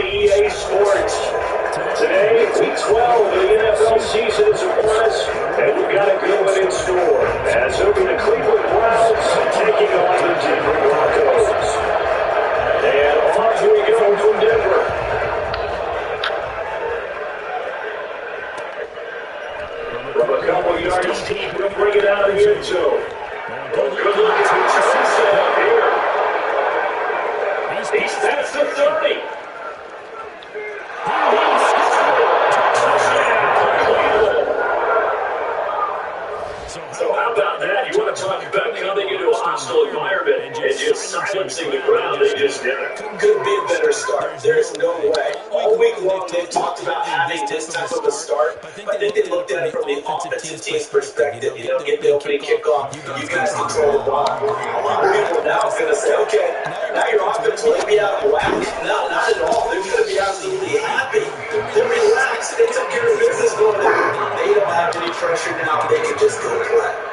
by EA Sports. Today, Week 12 of the NFL season is upon us, and we've got a good one in store. As it'll be the Cleveland Browns taking on the Denver Broncos. And off we go from Denver. From a couple yards deep, we'll bring it out of the end zone. Well, good luck at the turn setup here. That's the 30. So how about that? You want to talk about coming into a hostile environment and just silencing the crowd? They just did it. Couldn't be a better start. There's no way. All week long they talked about having this type of a start. I think they looked at it from the offensive team's perspective. Get the opening kickoff. You guys control the ball. A lot of people now are going to say, okay, now your offense will be out of whack. Not at all. They're going to be absolutely happy. They're relaxed. They took care of business going in. They don't have any pressure now. They can just go play.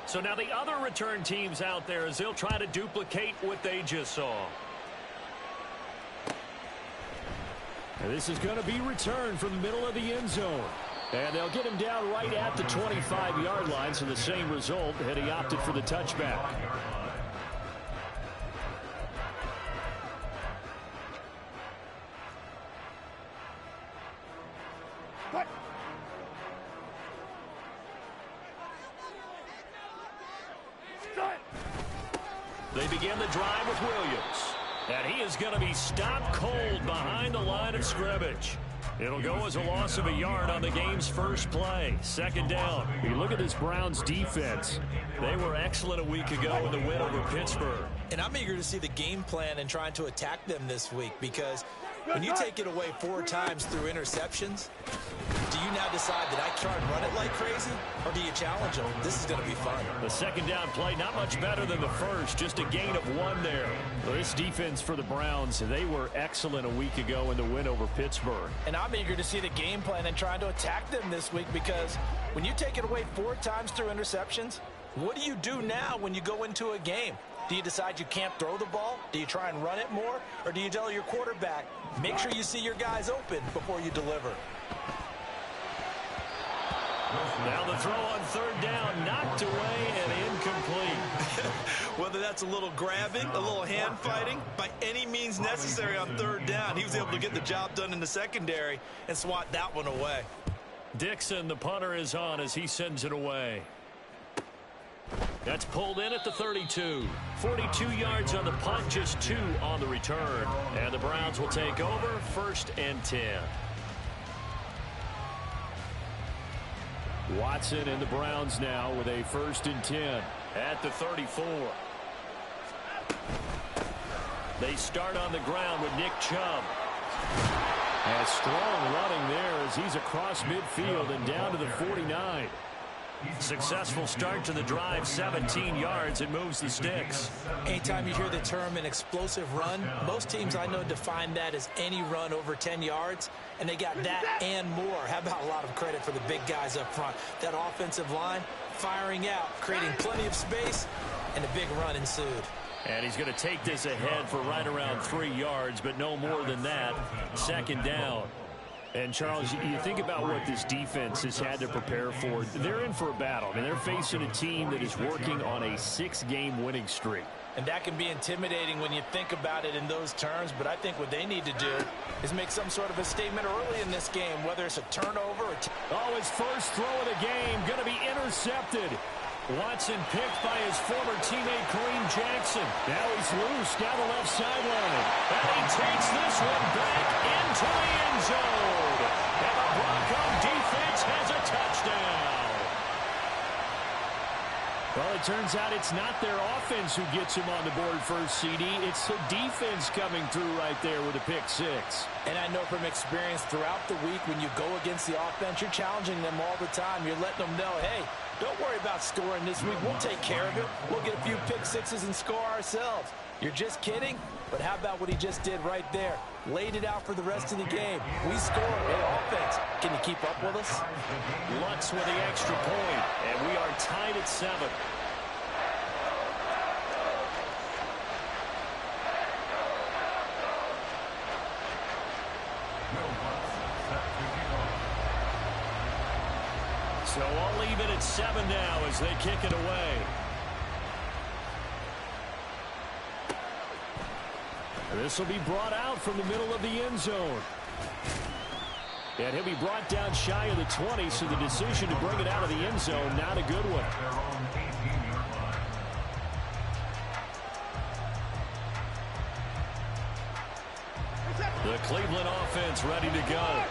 So now the other return teams out there as they'll try to duplicate what they just saw. And this is going to be returned from the middle of the end zone. And they'll get him down right at the 25-yard line, so the same result had he opted for the touchback. They begin the drive with Williams. And he is going to be stopped cold behind the line of scrimmage. It'll go as a loss of a yard on the game's first play. Second down. You look at this Browns defense. They were excellent a week ago in the win over Pittsburgh. And I'm eager to see the game plan and trying to attack them this week, because when you take it away 4 times through interceptions, do you now decide that I try and run it like crazy, or do you challenge them? This is going to be fun. The second down play, not much better than the first, just a gain of 1 there. Well, this defense for the Browns, they were excellent a week ago in the win over Pittsburgh. And I'm eager to see the game plan and trying to attack them this week, because when you take it away 4 times through interceptions, what do you do now when you go into a game? Do you decide you can't throw the ball? Do you try and run it more? Or do you tell your quarterback, make sure you see your guys open before you deliver? Now the throw on third down, knocked away and incomplete. Whether that's a little grabbing, a little hand fighting, by any means necessary on third down, he was able to get the job done in the secondary and swat that one away. Dixon, the punter, is on as he sends it away. That's pulled in at the 32. 42 yards on the punt, just 2 on the return. And the Browns will take over, 1st and 10. Watson and the Browns now with a 1st and 10 at the 34. They start on the ground with Nick Chubb. And strong running there as he's across midfield and down to the 49. Successful start to the drive, 17 yards, and moves the sticks. Anytime you hear the term an explosive run, most teams I know define that as any run over 10 yards, and they got that and more. How about a lot of credit for the big guys up front? That offensive line firing out, creating plenty of space, and a big run ensued. And he's going to take this ahead for right around 3 yards, but no more than that. 2nd down. And, Charles, you think about what this defense has had to prepare for. They're in for a battle. I mean, they're facing a team that is working on a 6-game winning streak. And that can be intimidating when you think about it in those terms, but I think what they need to do is make some sort of a statement early in this game, whether it's a turnover or... His first throw of the game going to be intercepted. Watson picked by his former teammate Kareem Jackson. Now he's loose down the left sideline. And he takes this one back into the end zone. And the Bronco defense has a touchdown. Well, it turns out it's not their offense who gets him on the board first, CD. It's the defense coming through right there with a pick 6. And I know from experience throughout the week, when you go against the offense, you're challenging them all the time. You're letting them know, hey, Don't worry about scoring this week. We'll take care of it. We'll get a few pick sixes and score ourselves. You're just kidding? But how about what he just did right there? Laid it out for the rest of the game. We scored. Hey, offense, can you keep up with us? Lutz with the extra point, and we are tied at 7. So I'll leave it at 7 now as they kick it away. This will be brought out from the middle of the end zone. And he'll be brought down shy of the 20, so the decision to bring it out of the end zone, not a good one. The Cleveland offense ready to go.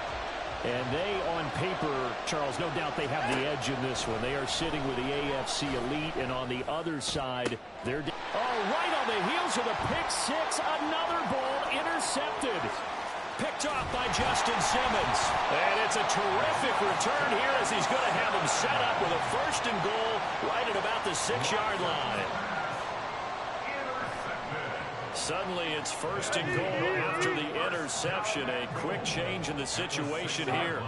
And they, on paper, Charles, no doubt they have the edge in this one. They are sitting with the AFC elite, and on the other side, they're... Oh, right on the heels of the pick six. Another ball intercepted. Picked off by Justin Simmons. And it's a terrific return here as he's going to have him set up with a 1st and goal right at about the 6-yard line. Suddenly it's 1st and goal after the interception. A quick change in the situation here.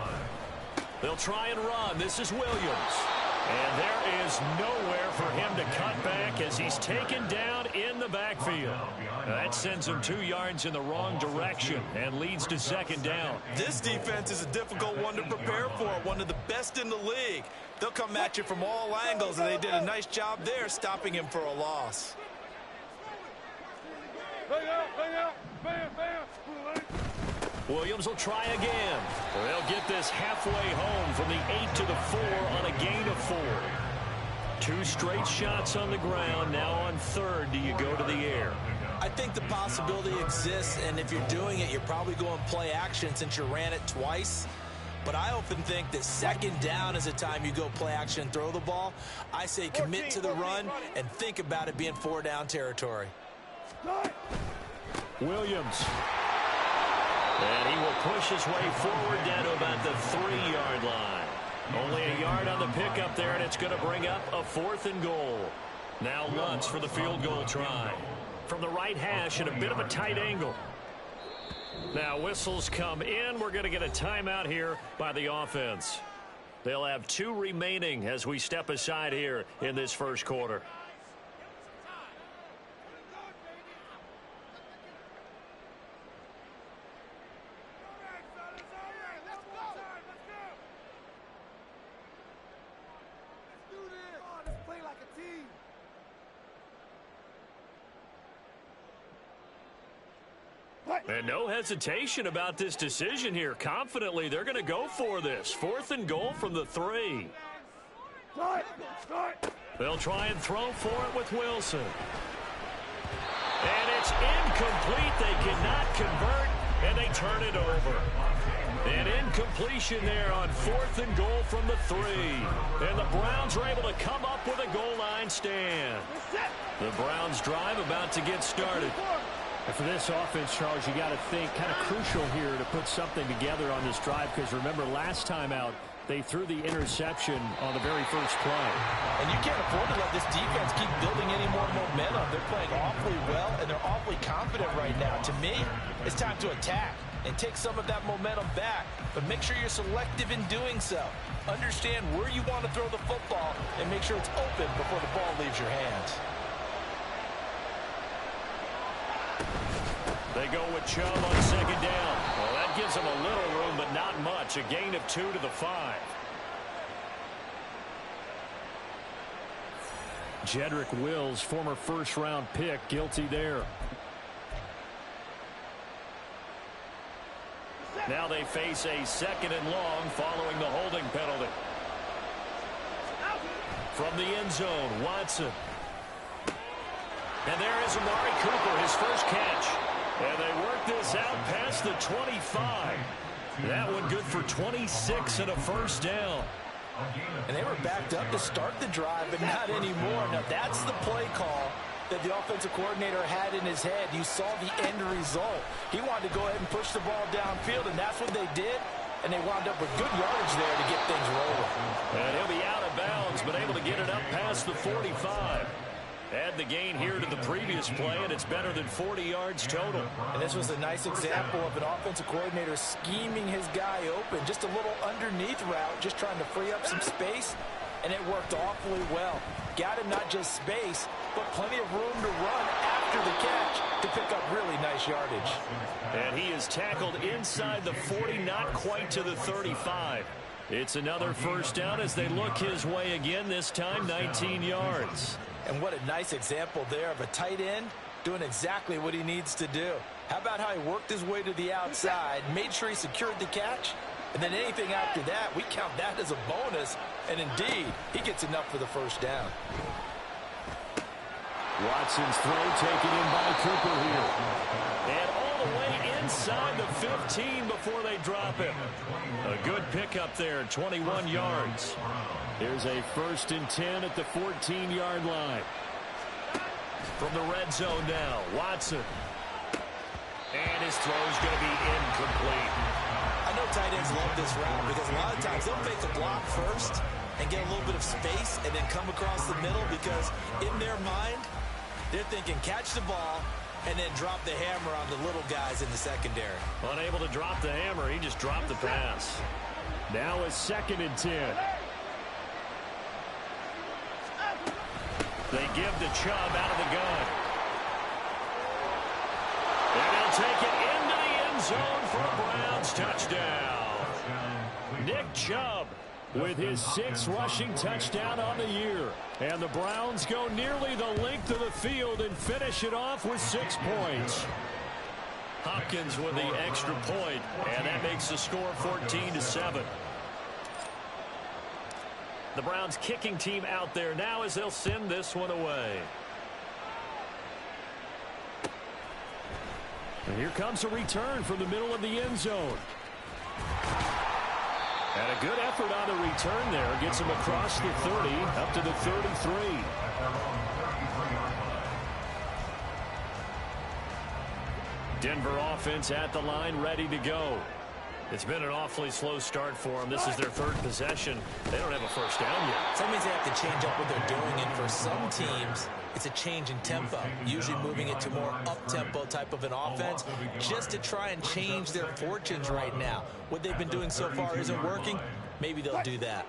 They'll try and run. This is Williams. And there is nowhere for him to cut back as he's taken down in the backfield. That sends him 2 yards in the wrong direction and leads to 2nd down. This defense is a difficult one to prepare for, one of the best in the league. They'll come at you from all angles, and they did a nice job there stopping him for a loss. Williams will try again. They'll get this halfway home from the 8 to the 4 on a gain of 4. 2 straight shots on the ground. Now on 3rd, do you go to the air? I think the possibility exists, and if you're doing it, you're probably going play action since you ran it twice. But I often think that 2nd down is the time you go play action and throw the ball. I say commit to the run and think about it being 4-down territory. Williams. And he will push his way forward down to about the 3-yard line. Only a yard on the pickup there, and it's going to bring up a 4th and goal. Now Lutz for the field goal try. From the right hash at a bit of a tight angle. Now whistles come in. We're going to get a timeout here by the offense. They'll have 2 remaining as we step aside here in this 1st quarter. And no hesitation about this decision here. Confidently, they're going to go for this. 4th and goal from the 3. They'll try and throw for it with Wilson. And it's incomplete. They cannot convert, and they turn it over. An incompletion there on 4th and goal from the 3. And the Browns are able to come up with a goal line stand. The Browns drive about to get started. And for this offense, Charles, you got to think kind of crucial here to put something together on this drive, because remember last time out they threw the interception on the very first play. And you can't afford to let this defense keep building any more momentum. They're playing awfully well, and they're awfully confident right now. To me, it's time to attack and take some of that momentum back, but make sure you're selective in doing so. Understand where you want to throw the football and make sure it's open before the ball leaves your hands. They go with Chubb on 2nd down. Well, that gives them a little room, but not much. A gain of 2 to the 5. Jedrick Wills, former 1st-round pick, guilty there. Now they face a 2nd and long following the holding penalty. From the end zone, Watson. And there is Amari Cooper, his first catch. And they work this out past the 25. That one good for 26 and a 1st down. And they were backed up to start the drive, but not anymore. Now that's the play call that the offensive coordinator had in his head. You saw the end result. He wanted to go ahead and push the ball downfield, and that's what they did. and they wound up with good yardage there to get things rolling. And he'll be out of bounds, but able to get it up past the 45. Add the gain here to the previous play, and it's better than 40 yards total. And this was a nice example of an offensive coordinator scheming his guy open. Just a little underneath route, just trying to free up some space, and it worked awfully well. Got him not just space, but plenty of room to run after the catch to pick up really nice yardage. And he is tackled inside the 40, not quite to the 35. It's another first down as they look his way again, this time 19 yards. And what a nice example there of a tight end doing exactly what he needs to do. How about how he worked his way to the outside, made sure he secured the catch, and then anything after that, we count that as a bonus. And indeed, he gets enough for the first down. Watson's throw taken in by Cooper here. And all the way inside the 15 before they drop him. A good pickup there, 21 yards. There's a 1st and 10 at the 14-yard line. From the red zone now, Watson. And his throw's going to be incomplete. I know tight ends love this route because a lot of times they'll make a block first and get a little bit of space and then come across the middle because in their mind, they're thinking catch the ball and then drop the hammer on the little guys in the secondary. Unable to drop the hammer, he just dropped the pass. Now a 2nd and 10. They give to Chubb out of the gun. And they'll take it into the end zone for a Browns touchdown. Nick Chubb with his 6th rushing touchdown on the year. And the Browns go nearly the length of the field and finish it off with 6 points. Hopkins with the extra point, and that makes the score 14-7. The Browns kicking team out there now as they'll send this one away. And here comes a return from the middle of the end zone. And a good effort on the return there. Gets him across the 30, up to the 33. Denver offense at the line, ready to go. It's been an awfully slow start for them. This is their 3rd possession. They don't have a first down yet. So that means they have to change up what they're doing, and for some teams, it's a change in tempo, usually moving it to more up-tempo type of an offense just to try and change their fortunes right now. What they've been doing so far isn't working. Maybe they'll do that.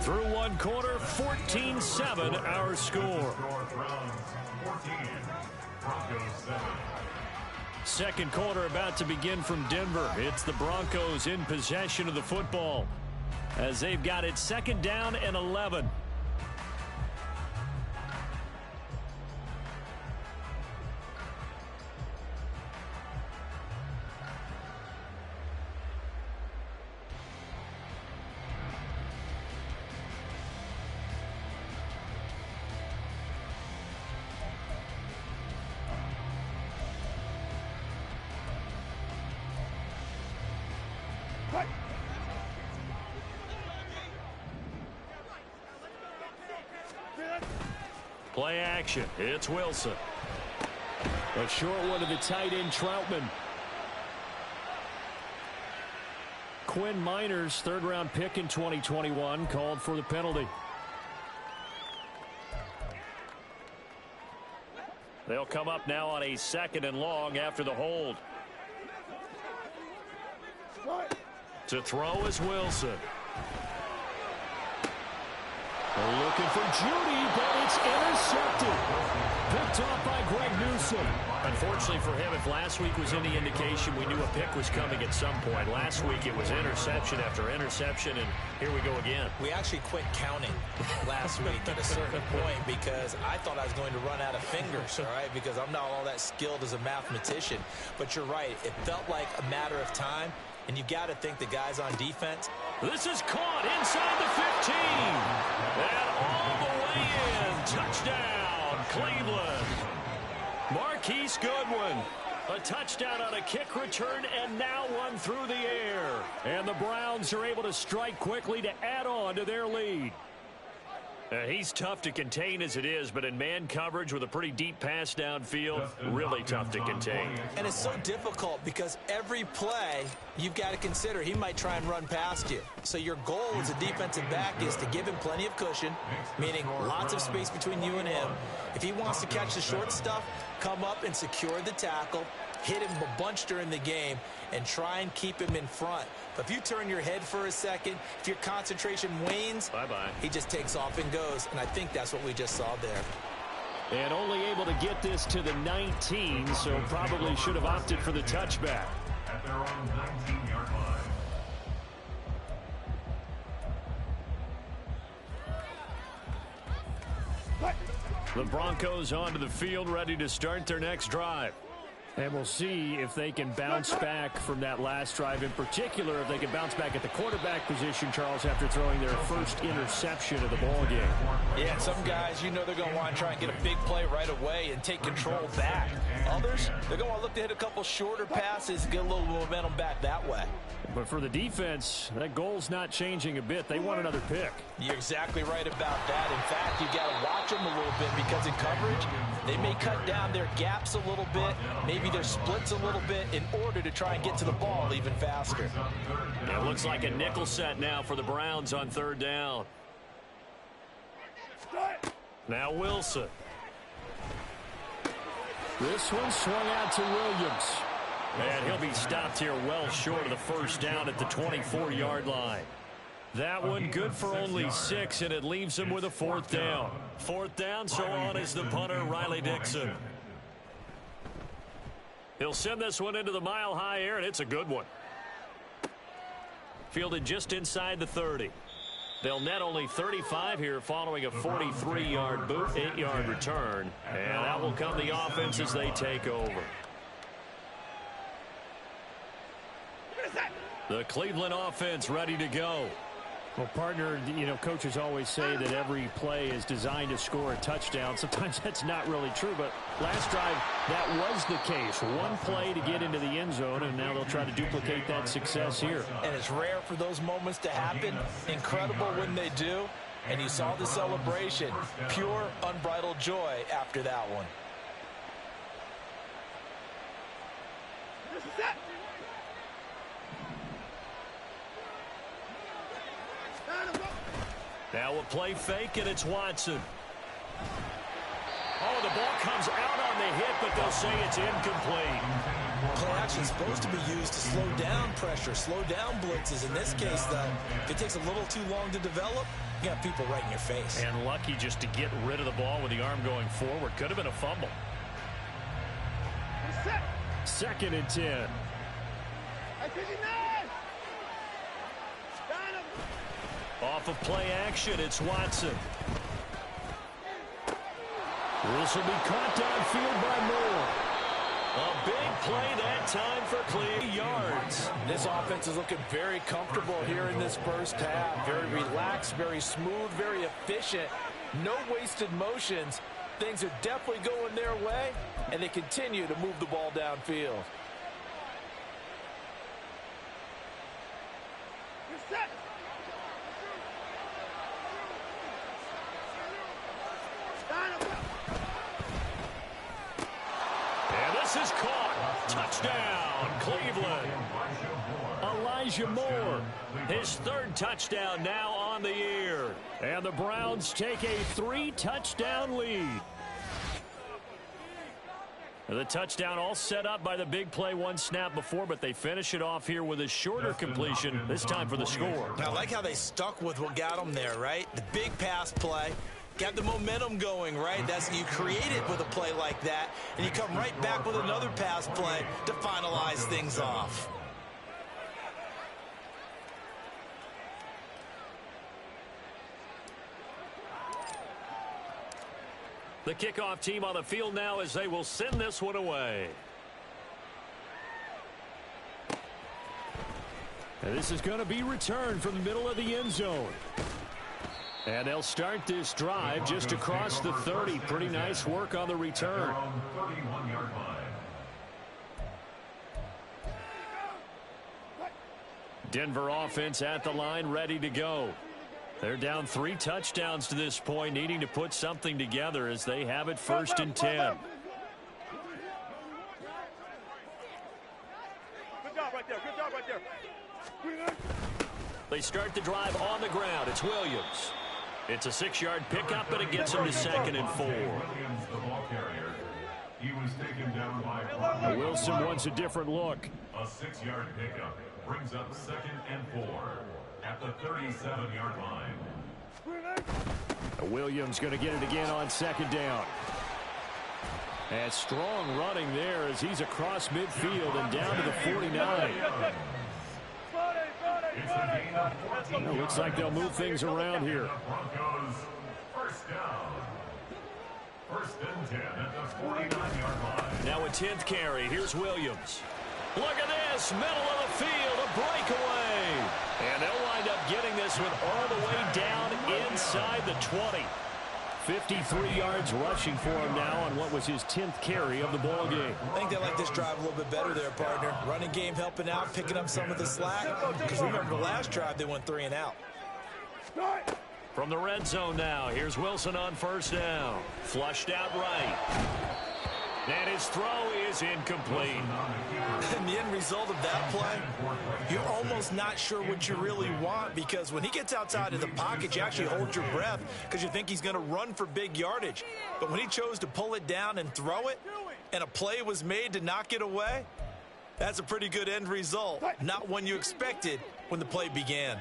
Through one quarter, 14-7 our score. Second quarter about to begin from Denver. It's the Broncos in possession of the football as they've got it 2nd down and 11. Play action. It's Wilson. A short one to the tight end, Troutman. Quinn Miners, 3rd-round pick in 2021, called for the penalty. They'll come up now on a 2nd and long after the hold. To throw is Wilson. They're looking for Judy, but it's intercepted. Picked off by Greg Newsome. Unfortunately for him, if last week was any indication, we knew a pick was coming at some point. Last week it was interception after interception, and here we go again. We actually quit counting last week at a certain point because I thought I was going to run out of fingers, all right, because I'm not all that skilled as a mathematician. But you're right. It felt like a matter of time. And you got to think the guys on defense. This is caught inside the 15. And all the way in. Touchdown, Cleveland. Marquise Goodwin. A touchdown on a kick return and now one through the air. And the Browns are able to strike quickly to add on to their lead. He's tough to contain as it is, but in man coverage with a pretty deep pass downfield, really tough to contain. And it's so difficult because every play you've got to consider he might try and run past you. So your goal as a defensive back is to give him plenty of cushion, meaning lots of space between you and him. If he wants to catch the short stuff, come up and secure the tackle, hit him a bunch during the game, and try and keep him in front. But if you turn your head for a second, if your concentration wanes, bye-bye. He just takes off and goes, and I think that's what we just saw there. And only able to get this to the 19, so probably should have opted for the touchback. At their own 19-yard line. The Broncos onto the field, ready to start their next drive. And we'll see if they can bounce back from that last drive, in particular, if they can bounce back at the quarterback position, Charles, after throwing their first interception of the ball game. Yeah, some guys, you know they're going to want to try and get a big play right away and take control back. Others, they're going to look to hit a couple shorter passes and get a little momentum back that way. But for the defense, that goal's not changing a bit. They want another pick. You're exactly right about that. In fact, you got to watch them a little bit because in coverage, they may cut down their gaps a little bit, maybe their splits a little bit in order to try and get to the ball even faster. Yeah, it looks like a nickel set now for the Browns on third down. Now Wilson. This one swung out to Williams. And he'll be stopped here well short of the first down at the 24-yard line. That one good for only 6, and it leaves him with a fourth down. Fourth down, so on is the punter, Riley Dixon. He'll send this one into the mile-high air, and it's a good one. Fielded just inside the 30. They'll net only 35 here following a 43-yard boot, 8-yard return. And that will come the offense as they take over. The Cleveland offense ready to go. Well, partner, you know, coaches always say that every play is designed to score a touchdown. Sometimes that's not really true, but last drive, that was the case. One play to get into the end zone, and now they'll try to duplicate that success here. And it's rare for those moments to happen. Incredible when they do. And you saw the celebration. Pure, unbridled joy after that one. Now a play fake, and it's Watson. Oh, the ball comes out on the hit, but they'll say it's incomplete. Play action is supposed to be used to slow down pressure, slow down blitzes. In this case, though, if it takes a little too long to develop, you got people right in your face. And lucky just to get rid of the ball with the arm going forward. Could have been a fumble. 2nd and 10. Off of play action, it's Watson. This will be caught downfield by Moore. A big play that time for Cleveland. Yards. This offense is looking very comfortable here in this first half. Very relaxed, very smooth, very efficient. No wasted motions. Things are definitely going their way, and they continue to move the ball downfield. This is caught. Touchdown, Cleveland. Elijah Moore, his 3rd touchdown now on the year. And the Browns take a 3-touchdown lead. The touchdown all set up by the big play one snap before, but they finish it off here with a shorter completion, this time for the score. I like how they stuck with what got them there, right? The big pass play. Got the momentum going, right? That's you create it with a play like that, and you come right back with another pass play to finalize things off. The kickoff team on the field now as they will send this one away. And this is going to be returned from the middle of the end zone. And they'll start this drive just across the 30. Pretty nice work on the return. Denver offense at the line, ready to go. They're down 3 touchdowns to this point, needing to put something together as they have it 1st and 10. Good job right there. Good job right there. They start the drive on the ground. It's Williams. It's a 6-yard pickup, but it gets him to 2nd and 4. Williams, the ball carrier. He was taken down by Wilson wants a different look. a 6-yard pickup brings up 2nd and 4 at the 37-yard line. Williams going to get it again on 2nd down. And strong running there as he's across midfield and down to the 49. It's a gain of 14 It looks like they'll move things around here. Broncos first down. 1st and 10 at the 49-yard line. Now a 10th carry. Here's Williams. Look at this. Middle of the field. A breakaway. And they'll wind up getting this one all the way down inside the 20. 53 yards rushing for him now on what was his 10th carry of the ball game. I think they like this drive a little bit better there, partner. Running game helping out, picking up some of the slack. Because remember the last drive, they went 3 and out. From the red zone now, here's Wilson on 1st down. Flushed out right. And his throw is incomplete. And the end result of that play, you're almost not sure what you really want, because when he gets outside of the pocket, you actually hold your breath because you think he's going to run for big yardage. But when he chose to pull it down and throw it, and a play was made to knock it away, that's a pretty good end result. Not one you expected when the play began.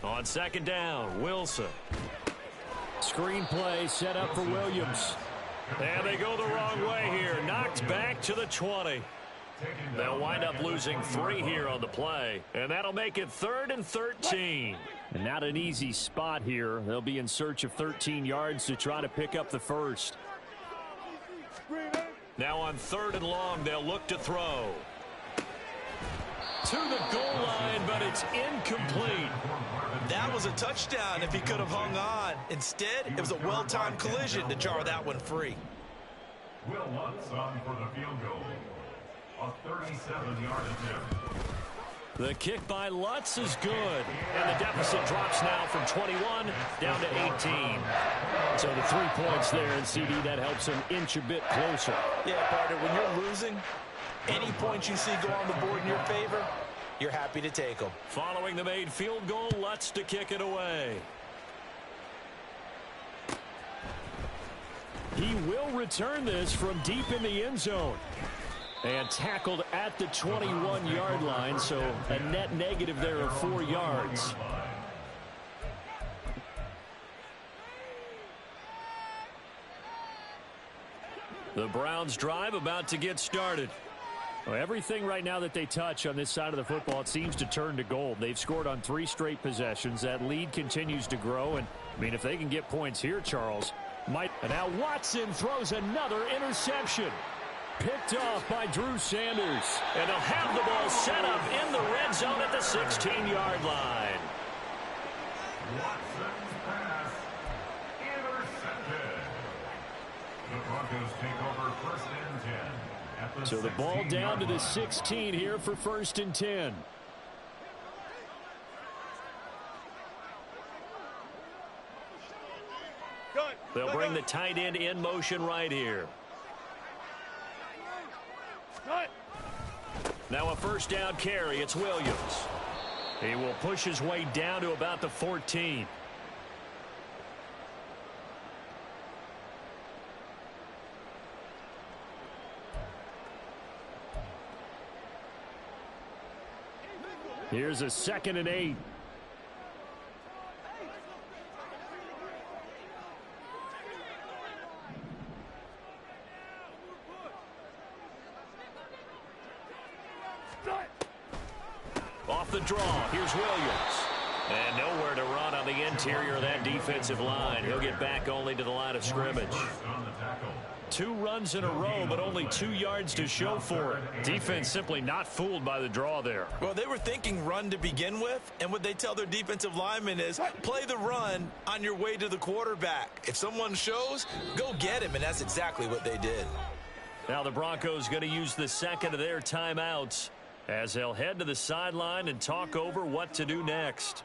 On 2nd down, Wilson. Screen play set up for Williams. And they go the wrong way here. Knocked back to the 20. They'll wind up losing 3 here on the play. And that'll make it 3rd and 13. And not an easy spot here. They'll be in search of 13 yards to try to pick up the 1st. Now on 3rd and long, they'll look to throw. To the goal line, but it's incomplete. That was a touchdown if he could have hung on. Instead, it was a well-timed collision to jar that one free. Will Lutz on for the field goal. A 37-yard attempt. The kick by Lutz is good. And the deficit drops now from 21 down to 18. So the 3 points there, and CD, that helps him inch a bit closer. Yeah, partner, when you're losing, any points you see go on the board in your favor, you're happy to take them. Following the made field goal, Lutz to kick it away. He will return this from deep in the end zone. And tackled at the 21-yard line, so a net negative there of 4 yards. The Browns drive about to get started. Well, everything right now that they touch on this side of the football, it seems to turn to gold. They've scored on 3 straight possessions. That lead continues to grow. And, I mean, if they can get points here, Charles, might. And now Watson throws another interception. Picked off by Drew Sanders. And they'll have the ball set up in the red zone at the 16-yard line. Watson's pass intercepted. The Broncos take over 1st and 10. So the ball down to the 16 here for 1st and 10. They'll bring the tight end in motion right here. Now a 1st down carry. It's Williams. He will push his way down to about the 14. Here's a 2nd and 8. Off the draw, here's Williams. And nowhere to run on the interior of that defensive line. He'll get back only to the line of scrimmage. 2 runs in a row, but only 2 yards to show for it. Defense simply not fooled by the draw there. Well, they were thinking run to begin with, and what they tell their defensive linemen is play the run on your way to the quarterback. If someone shows, go get him, and that's exactly what they did. Now the Broncos going to use the 2nd of their timeouts as they'll head to the sideline and talk over what to do next.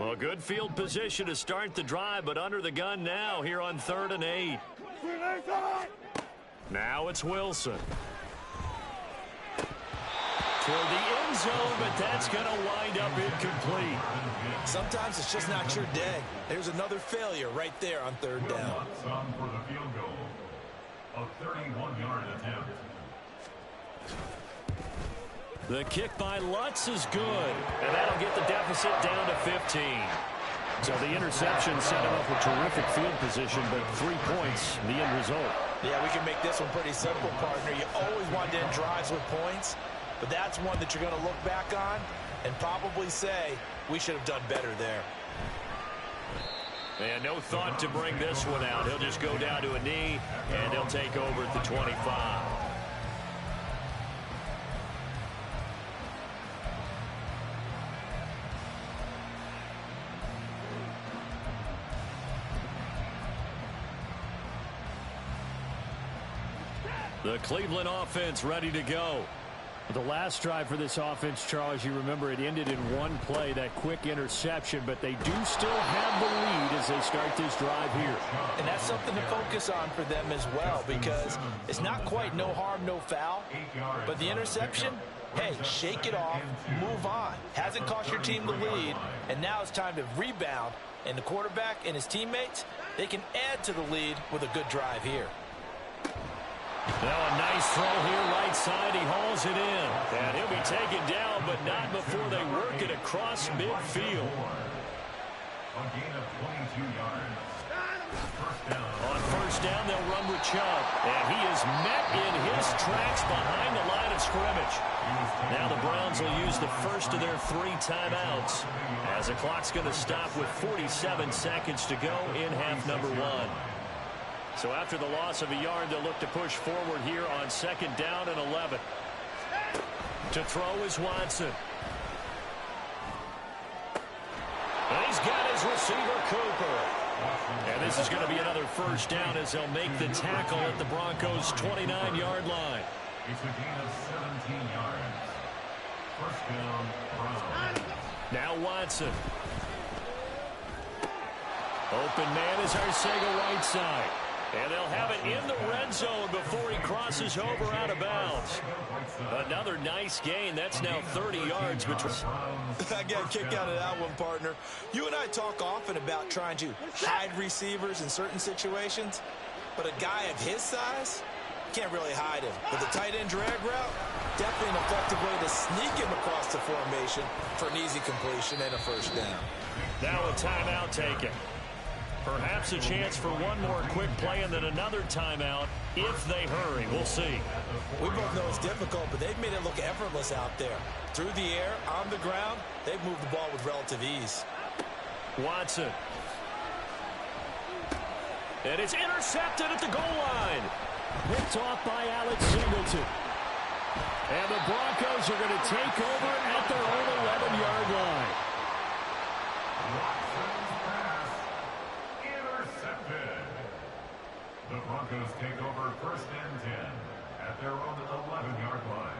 Well, good field position to start the drive, but under the gun now here on 3rd and 8. Now it's Wilson. Toward the end zone, but that's going to wind up incomplete. Sometimes it's just not your day. There's another failure right there on 3rd down. For the field goal, a 31-yard attempt. The kick by Lutz is good, and that'll get the deficit down to 15. So the interception set him up with terrific field position, but 3 points, the end result. Yeah, we can make this one pretty simple, partner. You always want to end drives with points, but that's one that you're going to look back on and probably say, we should have done better there. And no thought to bring this one out. He'll just go down to a knee, and he'll take over at the 25. The Cleveland offense ready to go. The last drive for this offense, Charles, you remember it ended in one play, that quick interception, but they do still have the lead as they start this drive here. And that's something to focus on for them as well, because it's not quite no harm, no foul, but the interception, hey, shake it off, move on. Hasn't cost your team the lead, and now it's time to rebound, and the quarterback and his teammates, they can add to the lead with a good drive here. Now a nice throw here right side. He hauls it in. And he'll be taken down, but not before they work it across midfield. A gain of 22 yards. On 1st down, they'll run with Chubb. And he is met in his tracks behind the line of scrimmage. Now the Browns will use the first of their 3 timeouts, as the clock's going to stop with 47 seconds to go in half number 1. So after the loss of a yard, they'll look to push forward here on 2nd down and 11. To throw is Watson. And he's got his receiver, Cooper. And this is going to be another 1st down as they'll make the tackle at the Broncos' 29-yard line. It's a gain of 17 yards. 1st down, Browns. Now Watson. Open man is Arcega right side. And they'll have it in the red zone before he crosses over out of bounds. Another nice gain. That's now 30 yards between. I got a kick out of that one, partner. You and I talk often about trying to hide receivers in certain situations, but a guy of his size can't really hide him. With the tight end drag route, definitely an effective way to sneak him across the formation for an easy completion and a 1st down. Now a timeout taken. Perhaps a chance for one more quick play and then another timeout if they hurry. We'll see. We both know it's difficult, but they've made it look effortless out there. Through the air, on the ground, they've moved the ball with relative ease. Watson. And it's intercepted at the goal line. Picked off by Alex Singleton. And the Broncos are going to take over at their own 11-yard line. The Broncos take over 1st and 10 at their own 11-yard line.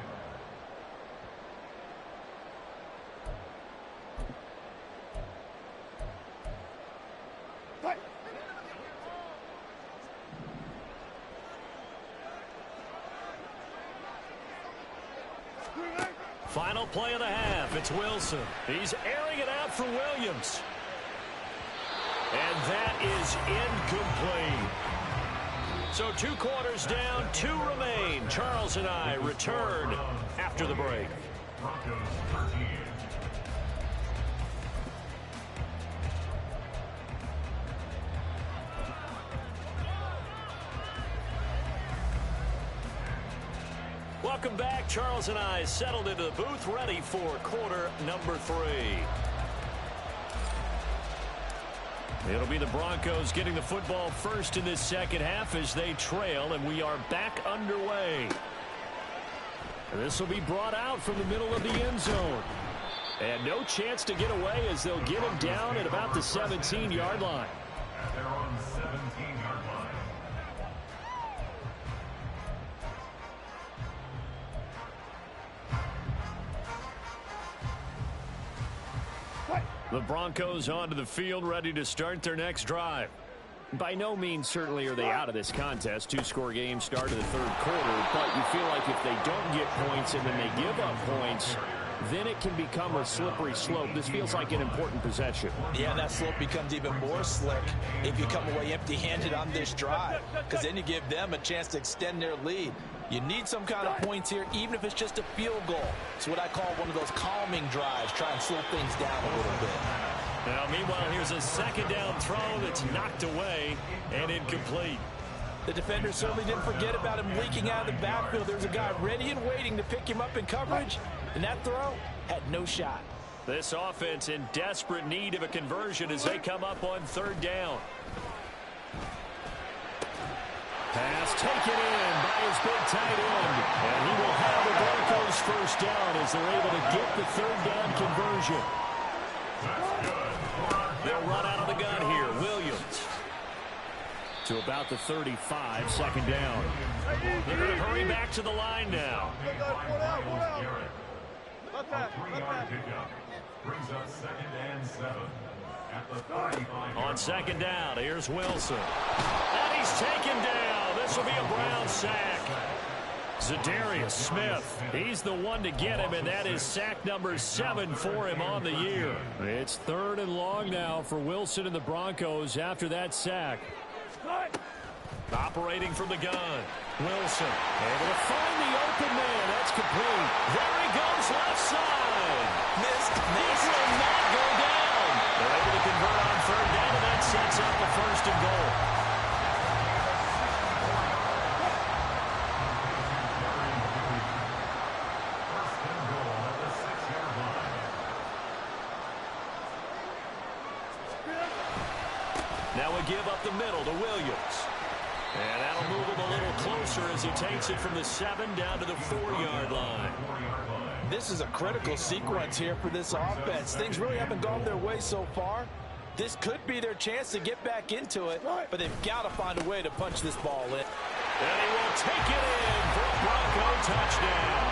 Final play of the half. It's Wilson. He's airing it out for Williams. And that is incomplete. So 2 quarters down, 2 remain. Charles and I return after the break. Broncos 13. Welcome back. Charles and I settled into the booth, ready for quarter number 3. It'll be the Broncos getting the football first in this second half as they trail, and we are back underway. This will be brought out from the middle of the end zone. And no chance to get away as they'll get him down at about the 17-yard line. at their own 17-yard line. The Broncos onto the field, ready to start their next drive. By no means certainly are they out of this contest. Two-score game start of the third quarter, but you feel like if they don't get points and then they give up points, then it can become a slippery slope. This feels like an important possession. Yeah, that slope becomes even more slick if you come away empty-handed on this drive, because then you give them a chance to extend their lead. You need some kind of points here, even if it's just a field goal. It's what I call one of those calming drives. Try and slow things down a little bit. Now, meanwhile, here's a second down throw that's knocked away and incomplete. The defender certainly didn't forget about him leaking out of the backfield. There's a guy ready and waiting to pick him up in coverage, and that throw had no shot. This offense in desperate need of a conversion as they come up on third down. Pass taken in by his big tight end. And he will have the Broncos first down as they're able to get the third down conversion. They'll run out of the gun here. Williams. To about the 35, second down. They're going to hurry back to the line now. A 3-yard pickup brings up 2nd and 7 at the 35. On second down, here's Wilson. And he's taken down. This will be a Brown sack. Za'Darius Smith, he's the one to get him, and that is sack number 7 for him on the year. It's third and long now for Wilson and the Broncos after that sack. Operating from the gun. Wilson able to find the open man. That's complete. There he goes, left side. Missed. This will not go down. They're able to convert on third down, and that sets up the first and goal. Now we give up the middle to Williams. And that'll move him a little closer as he takes it from the 7 down to the 4-yard line. This is a critical sequence here for this offense. Things really haven't gone their way so far. This could be their chance to get back into it, but they've got to find a way to punch this ball in. And he will take it in for a Bronco touchdown.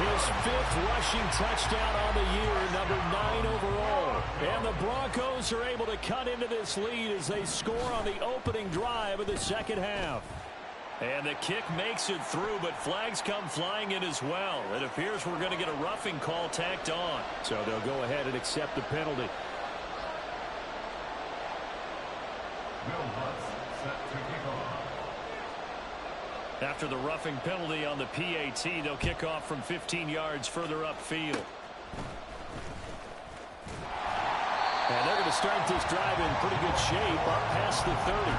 His 5th rushing touchdown on the year, number 9 overall. And the Broncos are able to cut into this lead as they score on the opening drive of the second half. And the kick makes it through, but flags come flying in as well. It appears we're going to get a roughing call tacked on. So they'll go ahead and accept the penalty. After the roughing penalty on the PAT, they'll kick off from 15 yards further upfield. And they're going to start this drive in pretty good shape up past the 30.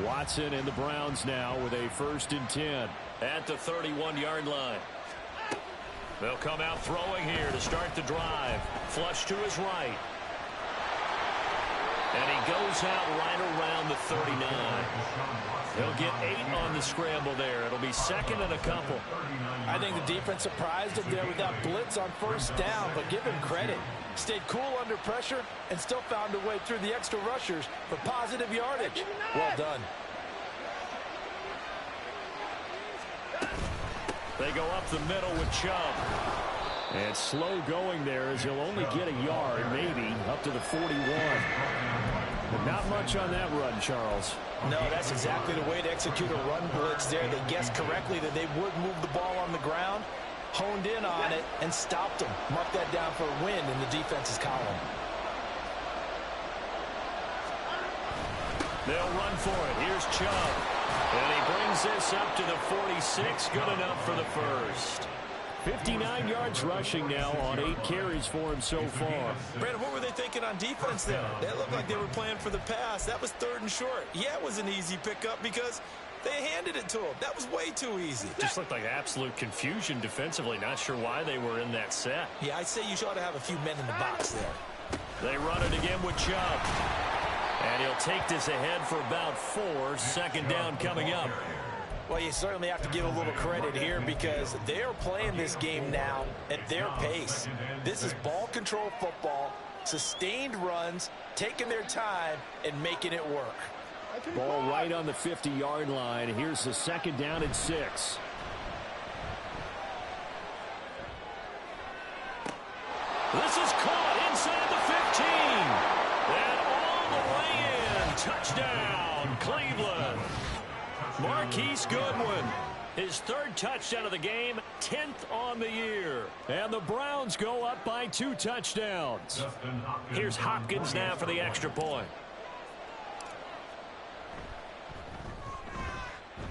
Watson and the Browns now with a 1st and 10. At the 31-yard line. They'll come out throwing here to start the drive. Flush to his right. And he goes out right around the 39. He'll get 8 on the scramble there. It'll be 2nd and a couple. I think the defense surprised him there with that blitz on 1st down, but give him credit. Stayed cool under pressure and still found a way through the extra rushers for positive yardage. Well done. They go up the middle with Chubb. And slow going there as he'll only get a yard, maybe, up to the 41. But not much on that run, Charles. No, that's exactly the way to execute a run blitz there. They guessed correctly that they would move the ball on the ground, honed in on it, and stopped them. Mark that down for a win in the defense's column. They'll run for it. Here's Chubb. And he brings this up to the 46. Good enough for the first. 59 yards rushing now on 8 carries for him so far. Brandon, what were they thinking on defense there? They looked like they were playing for the pass. That was 3rd and short. Yeah, it was an easy pickup because they handed it to him. That was way too easy. Just looked like absolute confusion defensively. Not sure why they were in that set. Yeah, I'd say you ought to have a few men in the box there. They run it again with Chubb. And he'll take this ahead for about 4. 2nd down coming up. Well, you certainly have to give a little credit here because they're playing this game now at their pace. This is ball control football, sustained runs, taking their time, and making it work. Ball right on the 50-yard line. Here's the 2nd down and 6. This is caught inside the 15. And all the way in. Touchdown, Cleveland. Marquise Goodwin, his 3rd touchdown of the game, 10th on the year. And the Browns go up by 2 touchdowns. Here's Hopkins now for the extra point.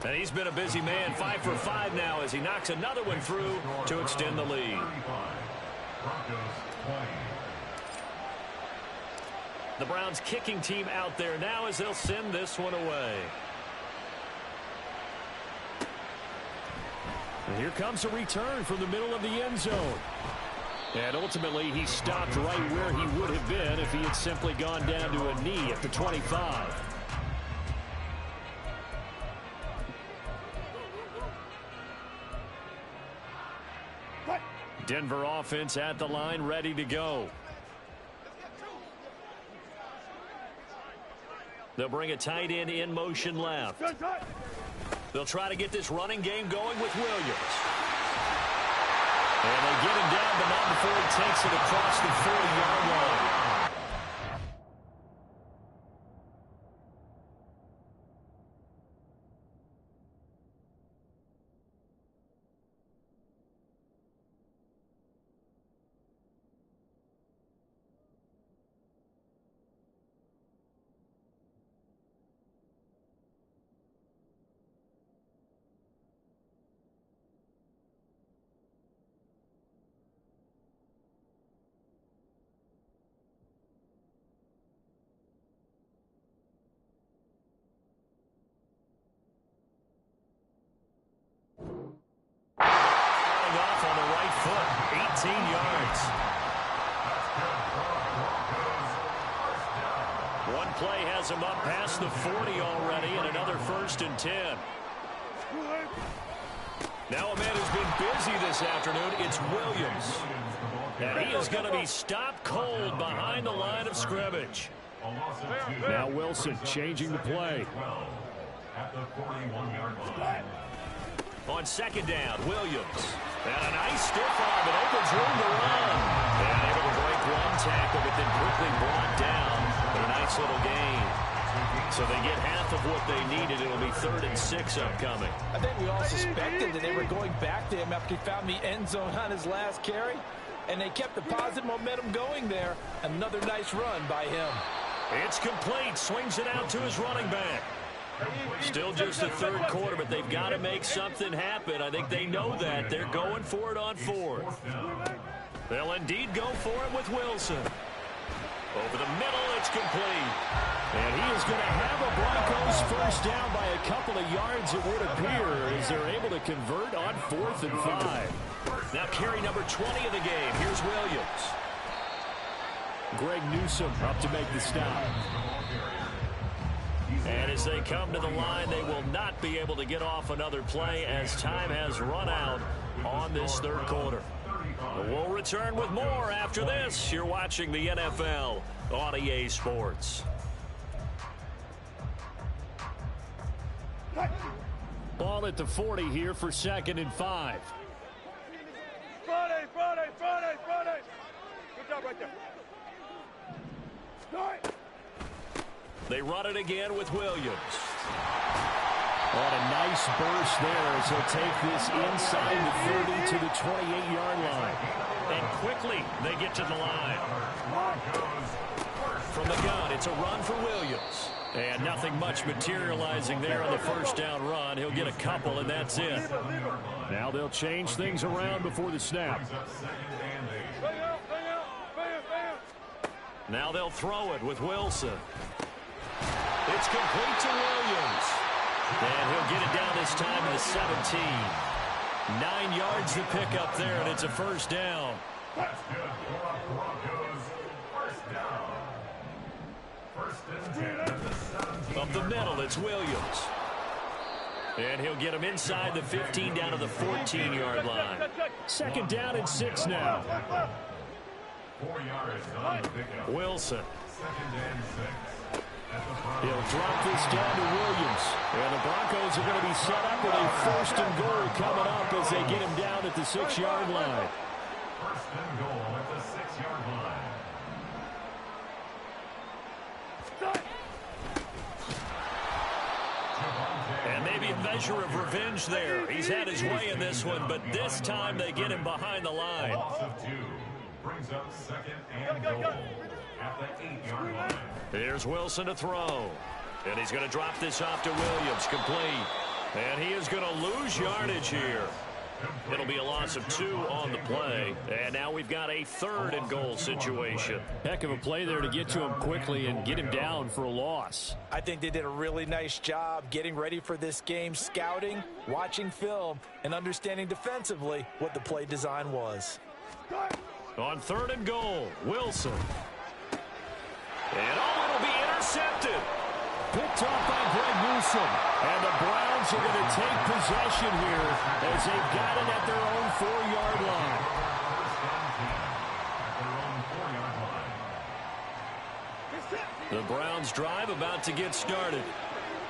And he's been a busy man, 5 for 5 now as he knocks another one through to extend the lead. The Browns kicking team out there now as they'll send this one away. And here comes a return from the middle of the end zone. And ultimately, he stopped right where he would have been if he had simply gone down to a knee at the 25. Denver offense at the line, ready to go. They'll bring a tight end in motion left. They'll try to get this running game going with Williams. And they get him down, but not before he takes it across the 40-yard line. Off on the right foot, 18 yards. One play has him up past the 40 already, and another 1st and 10. Now a man who's been busy this afternoon, it's Williams. And he is going to be stopped cold behind the line of scrimmage. Now Wilson changing the play. At the 41-yard line. On 2nd down, Williams. And a nice stiff arm. It opens room to run. And able to break one tackle, but then quickly brought down. But a nice little gain. So they get half of what they needed. It'll be 3rd and 6 upcoming. I think we all suspected that they were going back to him after he found the end zone on his last carry. And they kept the positive momentum going there. Another nice run by him. It's complete. Swings it out to his running back. Still just the 3rd quarter, but they've got to make something happen. I think they know that. They're going for it on 4th. They'll indeed go for it with Wilson. Over the middle, it's complete. And he is going to have a Broncos 1st down by a couple of yards, it would appear, as they're able to convert on 4th and 5. Now carry number 20 of the game. Here's Williams. Greg Newsome up to make the stop. And as they come to the line, they will not be able to get off another play as time has run out on this 3rd quarter. We'll return with more after this. You're watching the NFL on EA Sports. Ball at the 40 here for 2nd and 5. Friday. Good job right there. They run it again with Williams. And a nice burst there as he'll take this inside the 30 to the 28-yard line. And quickly they get to the line. From the gun, it's a run for Williams. And nothing much materializing there on the 1st down run. He'll get a couple, and that's it. Now they'll change things around before the snap. Now they'll throw it with Wilson. It's complete to Williams. And he'll get it down this time to the 17. 9 yards to pick up there, and it's a 1st down. That's good for our Broncos. 1st down. 1st and 10 at the 17. Up the middle, it's Williams. And he'll get him inside the 15 down to the 14-yard line. Second down and 6 now. 4 yards on the pickup. Wilson. Second and 6. He'll drop this down to Williams. And the Broncos are going to be set up with a first and goal coming up as they get him down at the 6-yard line. First and goal at the 6-yard line. And maybe a measure of revenge there. He's had his way in this one, but this time they get him behind the line. Loss of 2 brings up second and goal at the 8-yard line. Here's Wilson to throw. And he's going to drop this off to Williams, complete. And he is going to lose yardage here. It'll be a loss of 2 on the play. And now we've got a third and goal situation. Heck of a play there to get to him quickly and get him down for a loss. I think they did a really nice job getting ready for this game, scouting, watching film, and understanding defensively what the play design was. On third and goal, Wilson. And it'll be intercepted. Picked off by Greg Newsome. And the Browns are going to take possession here as they've got it at their own 4-yard line. The Browns drive about to get started.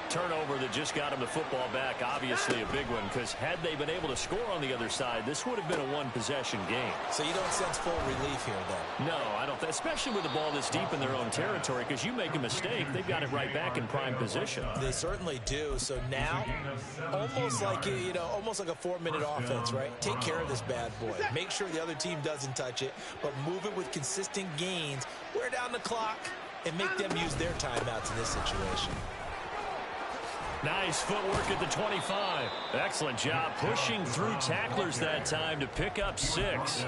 Turnover that just got him the football back, obviously a big one, because had they been able to score on the other side, this would have been a one-possession game. So you don't sense full relief here, though? No, I don't, especially with the ball this deep in their own territory, because you make a mistake, they've got it right back in prime position. They certainly do. So now, almost like a 4-minute offense, right? Take care of this bad boy. Make sure the other team doesn't touch it, but move it with consistent gains, wear down the clock, and make them use their timeouts in this situation. Nice footwork at the 25. Excellent job pushing through tacklers that time to pick up 6.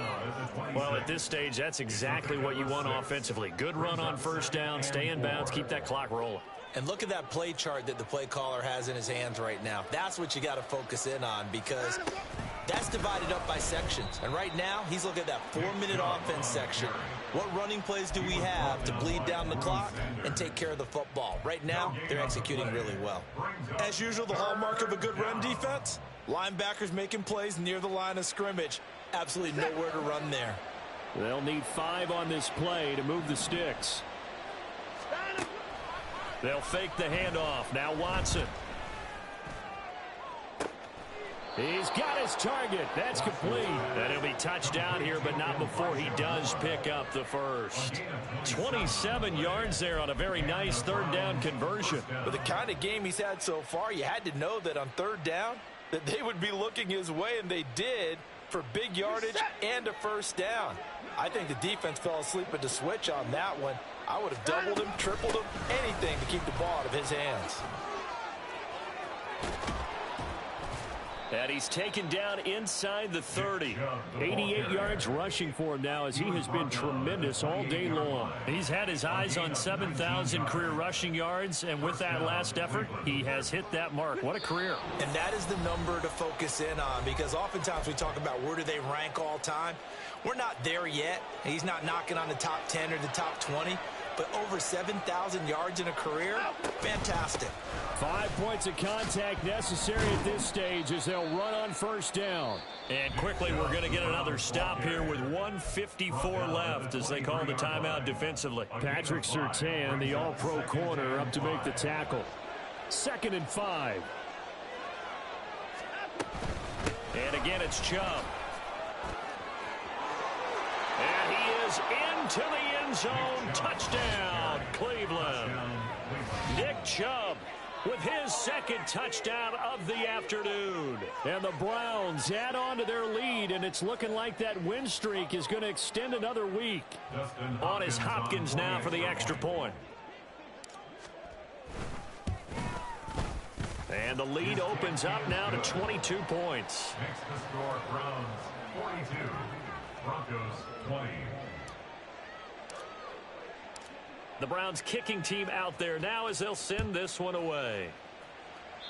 Well, at this stage, that's exactly what you want offensively. Good run on first down, stay in bounds, keep that clock rolling. And look at that play chart that the play caller has in his hands right now. That's what you got to focus in on, because that's divided up by sections. And right now, he's looking at that 4-minute offense section. What running plays do we have to bleed down the clock and take care of the football? Right now, they're executing really well. As usual, the hallmark of a good run defense, linebackers making plays near the line of scrimmage. Absolutely nowhere to run there. They'll need 5 on this play to move the sticks. They'll fake the handoff. Now Watson. He's got his target. That's complete. And he'll be touchdown here, but not before he does pick up the first. 27 yards there on a very nice third down conversion. With the kind of game he's had so far, you had to know that on third down that they would be looking his way, and they did, for big yardage and a first down. I think the defense fell asleep at the switch on that one. I would have doubled him, tripled him, anything to keep the ball out of his hands. And he's taken down inside the 30. 88 yards rushing for him now, as he has been tremendous all day long. He's had his eyes on 7,000 career rushing yards, and with that last effort, he has hit that mark. What a career. And that is the number to focus in on, because oftentimes we talk about where do they rank all time. We're not there yet. He's not knocking on the top 10 or the top 20. But over 7,000 yards in a career, fantastic. 5 points of contact necessary at this stage as they'll run on first down. And quickly, we're going to get another stop here with 1:54 left as they call the timeout defensively. Patrick Surtain, the all-pro corner, up to make the tackle. 2nd and 5. And again, it's Chubb. And he is into the end zone. Touchdown, Cleveland. Nick Chubb with his 2nd touchdown of the afternoon. And the Browns add on to their lead, and it's looking like that win streak is going to extend another week. On is Hopkins now for the extra point. And the lead opens up now to 22 points. Next to score, Browns 42, Broncos 20. The Browns kicking team out there now as they'll send this one away.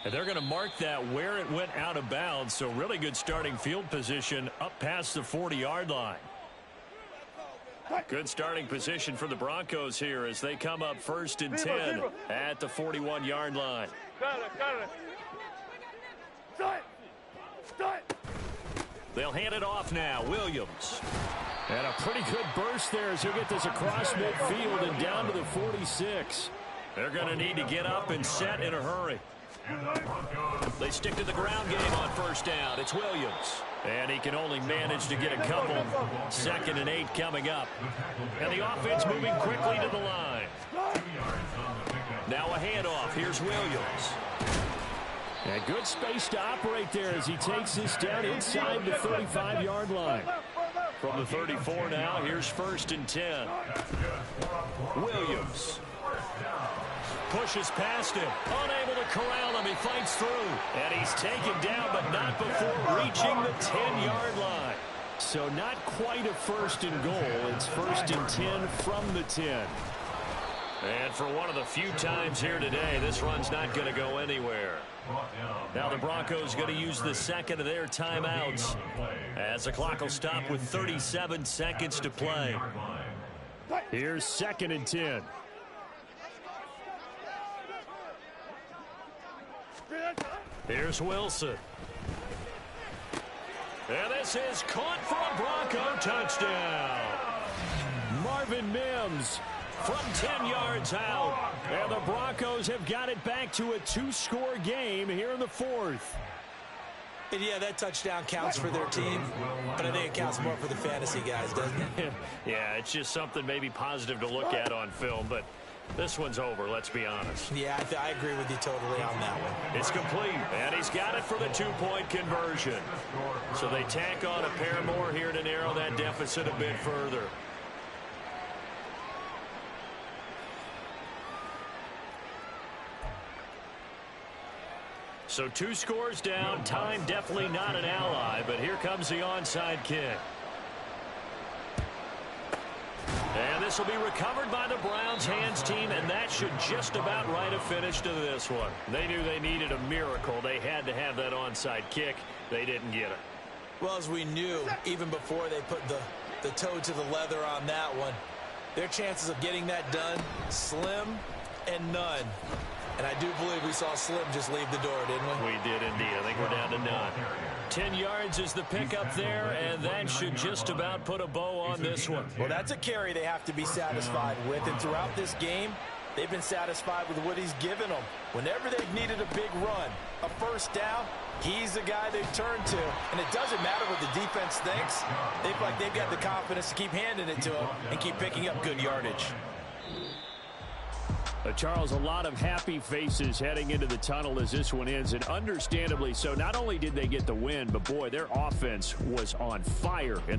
And they're going to mark that where it went out of bounds. So really good starting field position up past the 40-yard line. Good starting position for the Broncos here as they come up 1st and 10 at the 41-yard line. They'll hand it off now. Williams. And a pretty good burst there as he'll get this across midfield and down to the 46. They're going to need to get up and set in a hurry. They stick to the ground game on first down. It's Williams. And he can only manage to get a couple. 2nd and 8 coming up. And the offense moving quickly to the line. Now a handoff. Here's Williams. And good space to operate there as he takes this down inside the 35-yard line. From the 34 now, here's 1st and 10. Williams pushes past him, unable to corral him. He fights through, and he's taken down, but not before reaching the 10-yard line. So not quite a 1st and goal. It's 1st and 10 from the 10. And for one of the few times here today, this run's not going to go anywhere. Now the Broncos going to use the 2nd of their timeouts as the clock will stop with 37 seconds to play. Here's 2nd and 10. Here's Wilson. And this is caught for a Bronco touchdown. Marvin Mims from 10 yards out. And the Broncos have got it back to a 2-score game here in the 4th. And yeah, that touchdown counts for their team, but I think it counts more for the fantasy guys, doesn't it? Yeah, it's just something maybe positive to look at on film, but this one's over, let's be honest. Yeah, I agree with you totally on that one. It's complete, and he's got it for the 2-point conversion. So they tack on a pair more here to narrow that deficit a bit further. So 2 scores down. Time definitely not an ally, but here comes the onside kick. And this will be recovered by the Browns hands team, and that should just about write a finish to this one. They knew they needed a miracle. They had to have that onside kick. They didn't get it. Well, as we knew, even before they put the toe to the leather on that one, their chances of getting that done, slim and none. And I do believe we saw Slim just leave the door, didn't we? We did indeed. I think we're down to none. 10 yards is the pickup there, and that should just about put a bow on this one. Well, that's a carry they have to be satisfied with. And throughout this game, they've been satisfied with what he's given them. Whenever they've needed a big run, a first down, he's the guy they've turned to. And it doesn't matter what the defense thinks. They feel like they've got the confidence to keep handing it to him and keep picking up good yardage. Charles, a lot of happy faces heading into the tunnel as this one ends, and understandably so. Not only did they get the win, but boy, their offense was on fire.